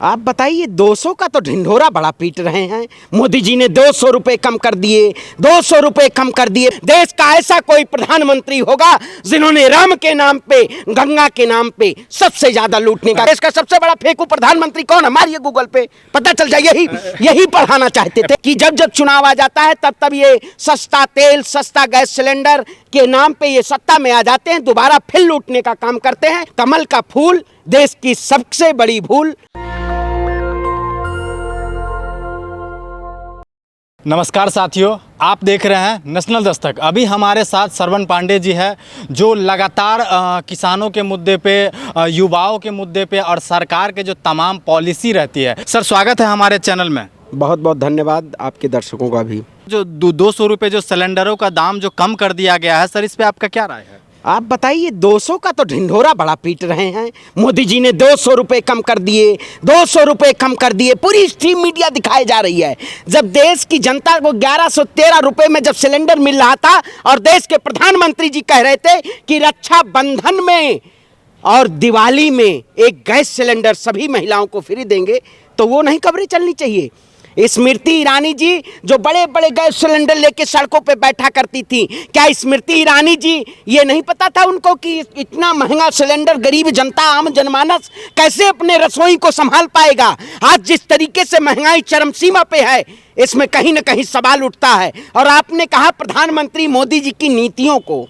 आप बताइए 200 का तो ढिंढोरा बड़ा पीट रहे हैं। मोदी जी ने 200 रुपए कम कर दिए, 200 रुपए कम कर दिए। देश का ऐसा कोई प्रधानमंत्री होगा जिन्होंने राम के नाम पे, गंगा के नाम पे सबसे ज्यादा लूटने का। देश का सबसे बड़ा फेंकू प्रधानमंत्री कौन है? मारिए गूगल पे, पता चल जाए। यही पढ़ाना चाहते थे कि जब जब चुनाव आ जाता है तब तब ये सस्ता तेल, सस्ता गैस सिलेंडर के नाम पे ये सत्ता में आ जाते हैं, दोबारा फिर लूटने का काम करते हैं। कमल का फूल देश की सबसे बड़ी भूल। नमस्कार साथियों, आप देख रहे हैं नेशनल दस्तक। अभी हमारे साथ श्रवण पांडे जी है जो लगातार किसानों के मुद्दे पे, युवाओं के मुद्दे पे और सरकार के जो तमाम पॉलिसी रहती है। सर स्वागत है हमारे चैनल में। बहुत बहुत धन्यवाद आपके दर्शकों का भी। जो 200 रुपये जो सिलेंडरों का दाम जो कम कर दिया गया है, सर इस पे आपका क्या राय है? आप बताइए 200 का तो ढिंढोरा बड़ा पीट रहे हैं। मोदी जी ने 200 रुपए कम कर दिए, 200 रुपए कम कर दिए। पूरी स्ट्रीम मीडिया दिखाई जा रही है। जब देश की जनता को 1113 रुपए में जब सिलेंडर मिल रहा था और देश के प्रधानमंत्री जी कह रहे थे कि रक्षा बंधन में और दिवाली में एक गैस सिलेंडर सभी महिलाओं को फ्री देंगे, तो वो नहीं खबरें चलनी चाहिए। स्मृति ईरानी जी जो बड़े बड़े गैस सिलेंडर लेके सड़कों पे बैठा करती थी, क्या स्मृति ईरानी जी ये नहीं पता था उनको कि इतना महंगा सिलेंडर गरीब जनता, आम जनमानस कैसे अपने रसोई को संभाल पाएगा? आज जिस तरीके से महंगाई चरम सीमा पे है, इसमें कहीं ना कहीं सवाल उठता है। और आपने कहा प्रधानमंत्री मोदी जी की नीतियों को,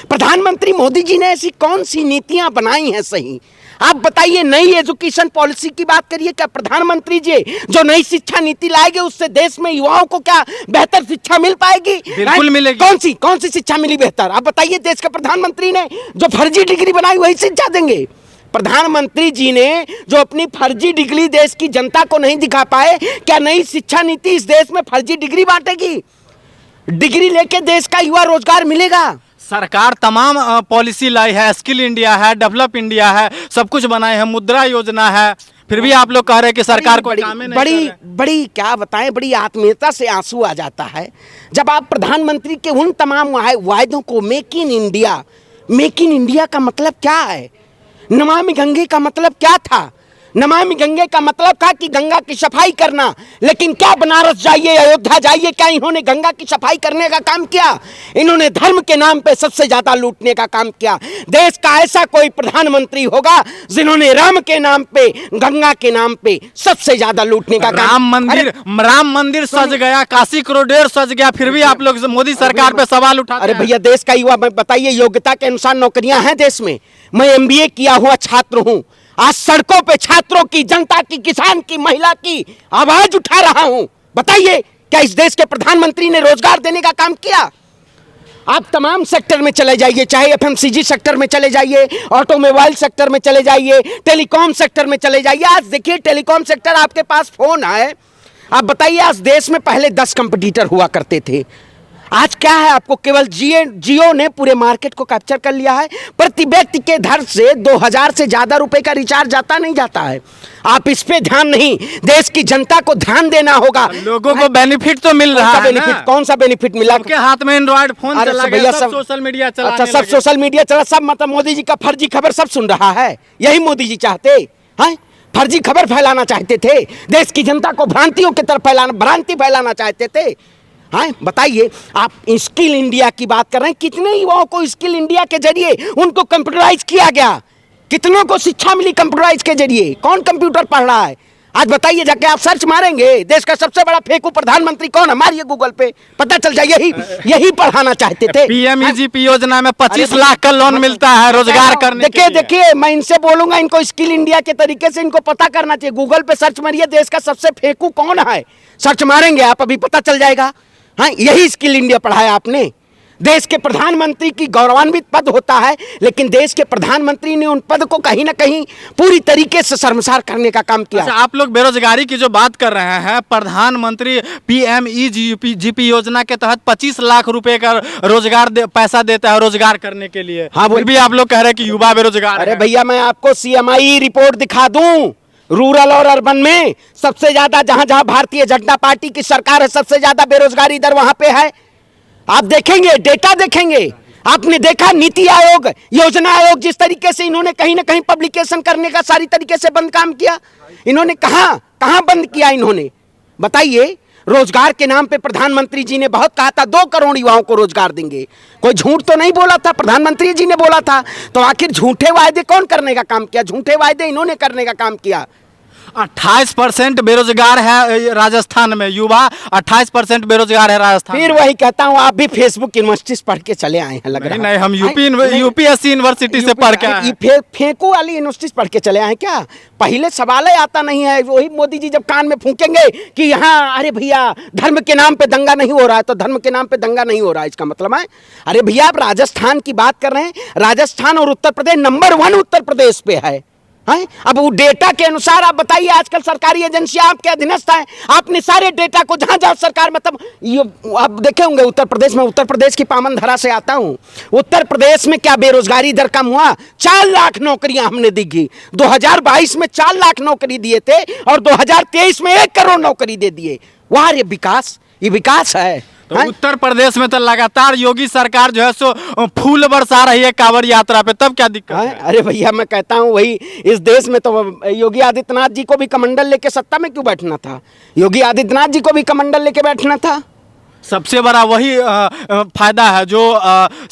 प्रधानमंत्री मोदी जी ने ऐसी कौन सी नीतियां बनाई हैं सही? आप बताइए। नई एजुकेशन पॉलिसी की बात करिए। क्या प्रधानमंत्री जी जो नई शिक्षा नीति लाएंगे उससे देश में युवाओं को क्या बेहतर शिक्षा मिल पाएगी? बिल्कुल मिलेगी। कौन सी शिक्षा मिली बेहतर? आप बताइए। देश के प्रधानमंत्री ने जो फर्जी डिग्री बनाई वही शिक्षा देंगे? प्रधानमंत्री जी ने जो अपनी फर्जी डिग्री देश की जनता को नहीं दिखा पाए, क्या नई शिक्षा नीति इस देश में फर्जी डिग्री बांटेगी? डिग्री लेके देश का युवा रोजगार मिलेगा? सरकार तमाम पॉलिसी लाई है, स्किल इंडिया है, डेवलप इंडिया है, सब कुछ बनाए हैं, मुद्रा योजना है, फिर भी आप लोग कह रहे हैं कि सरकार को काम नहीं कर रहे। बड़ी क्या बताएं, बड़ी आत्मीयता से आंसू आ जाता है जब आप प्रधानमंत्री के उन तमाम वायदों को, मेक इन इंडिया का मतलब क्या है? नमामि गंगे का मतलब क्या था? नमामि गंगे का मतलब था कि गंगा की सफाई करना, लेकिन क्या बनारस जाइए, अयोध्या जाइए, क्या इन्होंने गंगा की सफाई करने का काम किया? इन्होंने धर्म के नाम पे सबसे ज्यादा लूटने का काम किया। देश का ऐसा कोई प्रधानमंत्री होगा जिन्होंने राम के नाम पे, गंगा के नाम पे सबसे ज्यादा लूटने का काम? राम मंदिर सज गया, काशी कॉरिडोर सज गया, फिर भी आप लोग मोदी सरकार पे सवाल उठाते हैं। अरे भैया, देश का युवा, बताइए, योग्यता के अनुसार नौकरियां हैं देश में। मैं MBA किया हुआ छात्र हूं। आज सड़कों पे छात्रों की, जनता की, किसान की, महिला की आवाज उठा रहा हूं। बताइए, क्या इस देश के प्रधानमंत्री ने रोजगार देने का काम किया? आप तमाम सेक्टर में चले जाइए, चाहे FMCG सेक्टर में चले जाइए, ऑटोमोबाइल सेक्टर में चले जाइए, टेलीकॉम सेक्टर में चले जाइए। आज देखिए टेलीकॉम सेक्टर, आपके पास फोन है, आप बताइए। आज देश में पहले 10 कंपटीटर हुआ करते थे, आज क्या है? आपको केवल जियो ने पूरे मार्केट को कैप्चर कर लिया है। प्रति व्यक्ति के घर से 2000 से ज्यादा रुपए का रिचार्ज जाता नहीं जाता है। आप इस पे ध्यान नहीं, देश की जनता को ध्यान देना होगा। लोगों को बेनिफिट तो मिल रहा है ना? कौन सा बेनिफिट मिला? सबके हाथ में एंड्रॉइड फोन चला गया, सब सोशल मीडिया चला। अच्छा, सब सोशल मीडिया चला, सब मतलब मोदी जी का फर्जी खबर सब सुन रहा है। यही मोदी जी चाहते हैं? फर्जी खबर फैलाना चाहते थे, देश की जनता को भ्रांतियों की तरफ भ्रांति फैलाना चाहते थे। हाँ, बताइए। आप स्किल इंडिया की बात कर रहे हैं। कितने युवाओं को स्किल इंडिया के जरिए उनको कंप्यूटराइज किया गया? कितनों को शिक्षा मिली कंप्यूटराइज के जरिए? कौन कंप्यूटर पढ़ रहा है? आज बताइए, जाके आप सर्च मारेंगे, देश का सबसे बड़ा फेंकू प्रधानमंत्री कौन है? मारिए गूगल पे, पता चल जाए। यही पढ़ाना चाहते थे। PMEGP योजना में 25 लाख का लोन मिलता है रोजगार करने के लिए। देखिए, मैं इनसे बोलूंगा, इनको स्किल इंडिया के तरीके से इनको पता करना चाहिए। गूगल पे सर्च मारिए, देश का सबसे फेंकू कौन है, सर्च मारेंगे आप, अभी पता चल जाएगा। हाँ, यही स्किल इंडिया पढ़ाया आपने। देश के प्रधानमंत्री की गौरवान्वित पद होता है, लेकिन देश के प्रधानमंत्री ने उन पद को कहीं ना कहीं पूरी तरीके से शर्मसार करने का काम किया। अच्छा, आप लोग बेरोजगारी की जो बात कर रहे हैं, प्रधानमंत्री PMEGP योजना के तहत 25 लाख रुपए का रोजगार पैसा देता है रोजगार करने के लिए। हाँ, फिर भी आप लोग कह रहे हैं कि युवा बेरोजगार। अरे भैया, मैं आपको CMI रिपोर्ट दिखा दूं। रूरल और अर्बन में सबसे ज्यादा, जहां जहां भारतीय जनता पार्टी की सरकार है, सबसे ज्यादा बेरोजगारी दर वहां पे है। आप देखेंगे, डेटा देखेंगे। आपने देखा नीति आयोग, योजना आयोग, जिस तरीके से इन्होंने कहीं ना कहीं पब्लिकेशन करने का सारी तरीके से बंद काम किया। इन्होंने कहां कहां बंद किया इन्होंने, बताइए। रोजगार के नाम पे प्रधानमंत्री जी ने बहुत कहा था 2 करोड़ युवाओं को रोजगार देंगे, कोई झूठ तो नहीं बोला था, प्रधानमंत्री जी ने बोला था। तो आखिर झूठे वायदे कौन करने का काम किया? झूठे वायदे इन्होंने करने का काम किया। 28% बेरोजगार है राजस्थान में, युवा 28% बेरोजगार है राजस्थान फिर में। वही कहता हूँ, आप भी फेसबुक यूनिवर्सिटी से पढ़ के चले आए हैं लग रहा है। नहीं, हम नहीं, यूपीएससी यूनिवर्सिटी से पढ़ के आए हैं। फेंकू वाली यूनिवर्सिटी से पढ़ के चले आए हैं क्या? पहले सवाल ही आता नहीं है। वही मोदी जी जब कान में फूकेंगे कि यहाँ अरे भैया धर्म के नाम पे दंगा नहीं हो रहा है, तो धर्म के नाम पे दंगा नहीं हो रहा है इसका मतलब है अरे भैया आप राजस्थान की बात कर रहे हैं। राजस्थान और उत्तर प्रदेश नंबर 1 उत्तर प्रदेश पे है। अब वो डेटा के अनुसार आप बताइए, आजकल सरकारी एजेंसियां आपके अधीनस्थ हैं, आपने सारे डेटा को जहां जहां सरकार मतलब ये आप देखे होंगे उत्तर प्रदेश में, उत्तर प्रदेश की पावन धरा से आता हूं। उत्तर प्रदेश में क्या बेरोजगारी दर कम हुआ? 4 लाख नौकरियां हमने दी। 2022 में 4 लाख नौकरी दिए थे और 2023 में 1 करोड़ नौकरी दे दिए। वाह, ये विकास है। तो उत्तर प्रदेश में तो लगातार योगी सरकार जो है सो फूल बरसा रही है कांवड़ यात्रा पे, तब क्या दिक्कत है? अरे भैया मैं कहता हूँ वही, इस देश में तो योगी आदित्यनाथ जी को भी कमंडल लेके सत्ता में क्यों बैठना था? योगी आदित्यनाथ जी को भी कमंडल लेके बैठना था। सबसे बड़ा वही फायदा है जो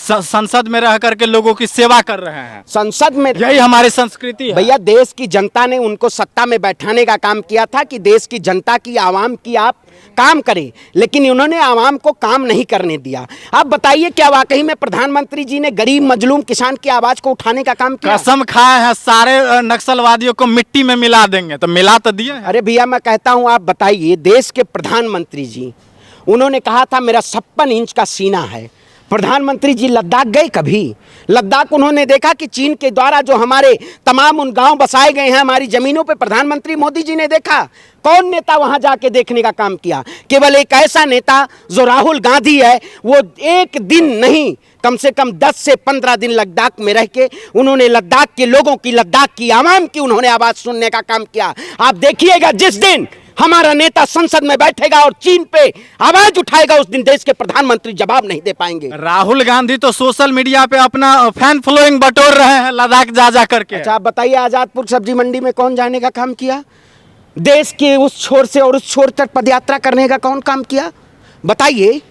संसद में रह करके लोगों की सेवा कर रहे हैं। संसद में यही हमारी संस्कृति है भैया। देश की जनता ने उनको सत्ता में बैठाने का काम किया था कि देश की जनता की, आवाम की आप काम करें, लेकिन उन्होंने आवाम को काम नहीं करने दिया। आप बताइए क्या वाकई में प्रधानमंत्री जी ने गरीब मजलूम किसान की आवाज को उठाने का काम किया? कसम खाए हैं सारे नक्सलवादियों को मिट्टी में मिला देंगे, तो मिला तो दिए। अरे भैया मैं कहता हूं, आप बताइए, देश के प्रधानमंत्री जी उन्होंने कहा था मेरा 56 इंच का सीना है। प्रधानमंत्री जी लद्दाख गए कभी? लद्दाख उन्होंने देखा कि चीन के द्वारा जो हमारे तमाम उन गांव बसाए गए हैं हमारी जमीनों पे, प्रधानमंत्री मोदी जी ने देखा? कौन नेता वहां जाके देखने का काम किया? केवल एक ऐसा नेता जो राहुल गांधी है, वो एक दिन नहीं कम से कम 10 से 15 दिन लद्दाख में रह के उन्होंने लद्दाख के लोगों की, लद्दाख की आवाम की उन्होंने आवाज सुनने का काम किया। आप देखिएगा जिस दिन हमारा नेता संसद में बैठेगा और चीन पे आवाज उठाएगा, उस दिन देश के प्रधानमंत्री जवाब नहीं दे पाएंगे। राहुल गांधी तो सोशल मीडिया पे अपना फैन फॉलोइंग बटोर रहे हैं लद्दाख जा करके। अच्छा आप बताइए, आजादपुर सब्जी मंडी में कौन जाने का काम किया? देश के उस छोर से और उस छोर तक पदयात्रा करने का कौन काम किया? बताइए।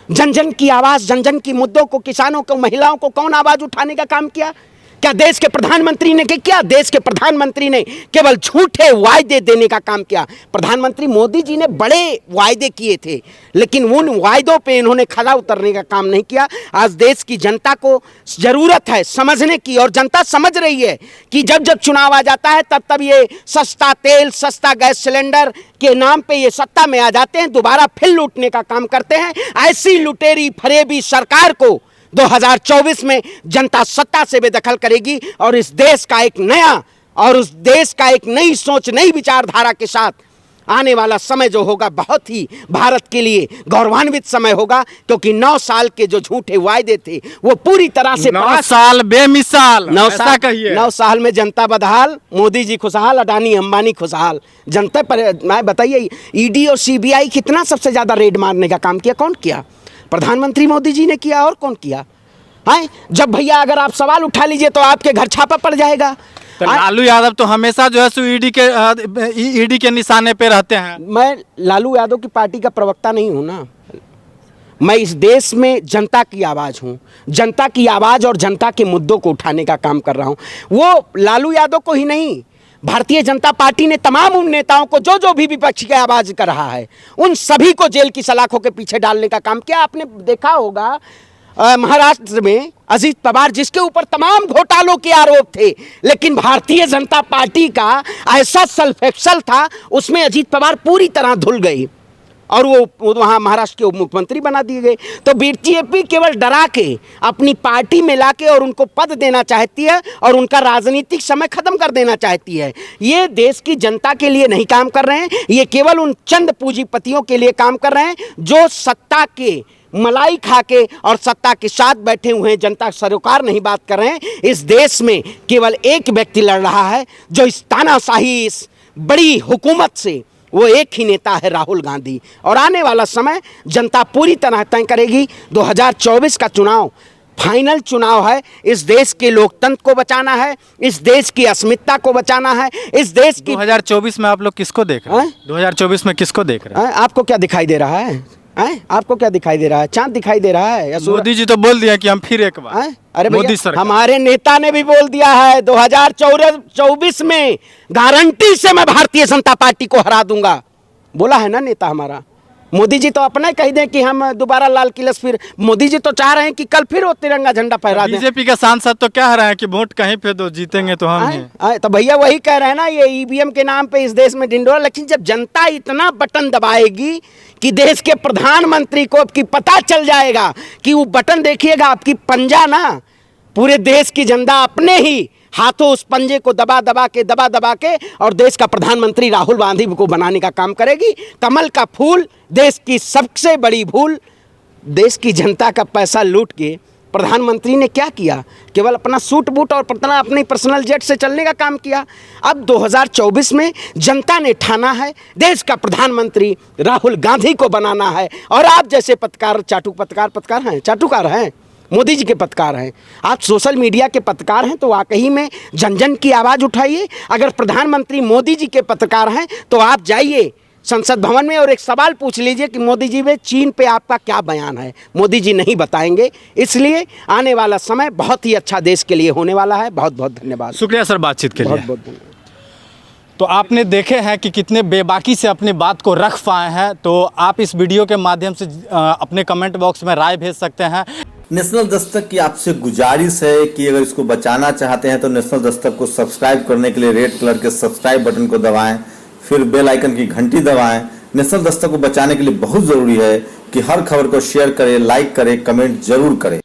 जन जन की आवाज, जन जन की मुद्दों को, किसानों को, महिलाओं को कौन आवाज उठाने का काम किया? क्या देश के प्रधानमंत्री ने क्या? देश के प्रधानमंत्री ने केवल झूठे वायदे देने का काम किया। प्रधानमंत्री मोदी जी ने बड़े वायदे किए थे, लेकिन उन वायदों पे इन्होंने खरा उतरने का काम नहीं किया। आज देश की जनता को जरूरत है समझने की, और जनता समझ रही है कि जब जब चुनाव आ जाता है तब तब ये सस्ता तेल, सस्ता गैस सिलेंडर के नाम पे ये सत्ता में आ जाते हैं, दोबारा फिर लूटने का काम करते हैं। ऐसी लुटेरी फरेबी सरकार को 2024 में जनता सत्ता से बेदखल करेगी और इस देश का एक नया, और उस देश का एक नई सोच, नई विचारधारा के साथ आने वाला समय जो होगा बहुत ही भारत के लिए गौरवान्वित समय होगा, क्योंकि 9 साल के जो झूठे वायदे थे वो पूरी तरह से 9 साल बेमिसाल, 9 ऐसा साल कहिए। 9 साल में जनता बदहाल, मोदी जी खुशहाल, अडानी अंबानी खुशहाल। जनता पर मैं बताइए, ईडी और सीबीआई कितना सबसे ज्यादा रेड मारने का काम किया? कौन किया? प्रधानमंत्री मोदी जी ने किया, और कौन किया? हैं? जब भैया अगर आप सवाल उठा लीजिए तो आपके घर छापा पड़ जाएगा। तो लालू यादव तो हमेशा जो है सो ईडी के निशाने पे रहते हैं। मैं लालू यादव की पार्टी का प्रवक्ता नहीं हूं ना, मैं इस देश में जनता की आवाज़ हूँ, जनता की आवाज़ और जनता के मुद्दों को उठाने का काम कर रहा हूँ। वो लालू यादव को ही नहीं, भारतीय जनता पार्टी ने तमाम उन नेताओं को जो भी विपक्ष की आवाज़ कर रहा है, उन सभी को जेल की सलाखों के पीछे डालने का काम किया। आपने देखा होगा महाराष्ट्र में अजीत पवार, जिसके ऊपर तमाम घोटालों के आरोप थे, लेकिन भारतीय जनता पार्टी का ऐसा सेल्फ एक्सल था, उसमें अजीत पवार पूरी तरह धुल गई और वो वहाँ महाराष्ट्र के उप मुख्यमंत्री बना दिए गए। तो बीजेपी केवल डरा के अपनी पार्टी में लाके और उनको पद देना चाहती है और उनका राजनीतिक समय खत्म कर देना चाहती है। ये देश की जनता के लिए नहीं काम कर रहे हैं, ये केवल उन चंद पूंजीपतियों के लिए काम कर रहे हैं जो सत्ता के मलाई खा के और सत्ता के साथ बैठे हुए हैं। जनता सरोकार नहीं बात कर रहे हैं। इस देश में केवल एक व्यक्ति लड़ रहा है जो इस तानाशाही, इस बड़ी हुकूमत से, वो एक ही नेता है, राहुल गांधी। और आने वाला समय जनता पूरी तरह तय करेगी। 2024 का चुनाव फाइनल चुनाव है। इस देश के लोकतंत्र को बचाना है, इस देश की अस्मिता को बचाना है, इस देश की 2024 में आप लोग किसको देख रहे हैं? 2024 में किसको देख रहे हैं? आपको क्या दिखाई दे रहा है? आपको क्या दिखाई दे रहा है? चांद दिखाई दे रहा है? मोदी जी तो बोल दिया कि हम फिर एक बार। अरे मोदी भैया, सरकार, हमारे नेता ने भी बोल दिया है 2024 में गारंटी से मैं भारतीय जनता पार्टी को हरा दूंगा, बोला है ना नेता हमारा। मोदी जी तो अपना ही कह दें कि हम दोबारा लाल किले से फिर, मोदी जी तो चाह रहे हैं कि कल फिर वो तिरंगा झंडा फहरा दें। बीजेपी के सांसद तो कह रहे हैं कि वोट कहीं पे दो, जीतेंगे तो हम ही। तो भैया वही कह रहे हैं ना, ये ईवीएम के नाम पे इस देश में ढिंढोरा। लेकिन जब जनता इतना बटन दबाएगी कि देश के प्रधानमंत्री को आपकी पता चल जाएगा कि वो बटन देखिएगा, आपकी पंजा ना, पूरे देश की जनता अपने ही हाथों उस पंजे को दबा दबा के और देश का प्रधानमंत्री राहुल गांधी को बनाने का काम करेगी। कमल का फूल, देश की सबसे बड़ी भूल, देश की जनता का पैसा लूट के प्रधानमंत्री ने क्या किया? केवल अपना सूट बूट और अपनी पर्सनल जेट से चलने का काम किया। अब 2024 में जनता ने ठाना है देश का प्रधानमंत्री राहुल गांधी को बनाना है। और आप जैसे पत्रकार, चाटुकार हैं, मोदी जी के पत्रकार हैं, आप सोशल मीडिया के पत्रकार हैं, तो वाकई में जन जन की आवाज़ उठाइए। अगर प्रधानमंत्री मोदी जी के पत्रकार हैं तो आप जाइए संसद भवन में और एक सवाल पूछ लीजिए कि मोदी जी में चीन पे आपका क्या बयान है। मोदी जी नहीं बताएंगे। इसलिए आने वाला समय बहुत ही अच्छा देश के लिए होने वाला है। बहुत बहुत धन्यवाद। शुक्रिया सर बातचीत के लिए। बहुत बहुत धन्यवाद। तो आपने देखे हैं कि कितने बेबाकी से अपनी बात को रख पाए हैं। तो आप इस वीडियो के माध्यम से अपने कमेंट बॉक्स में राय भेज सकते हैं। नेशनल दस्तक की आपसे गुजारिश है कि अगर इसको बचाना चाहते हैं तो नेशनल दस्तक को सब्सक्राइब करने के लिए रेड कलर के सब्सक्राइब बटन को दबाएं, फिर बेल आइकन की घंटी दबाएं। नेशनल दस्तक को बचाने के लिए बहुत जरूरी है कि हर खबर को शेयर करें, लाइक करें, कमेंट जरूर करें।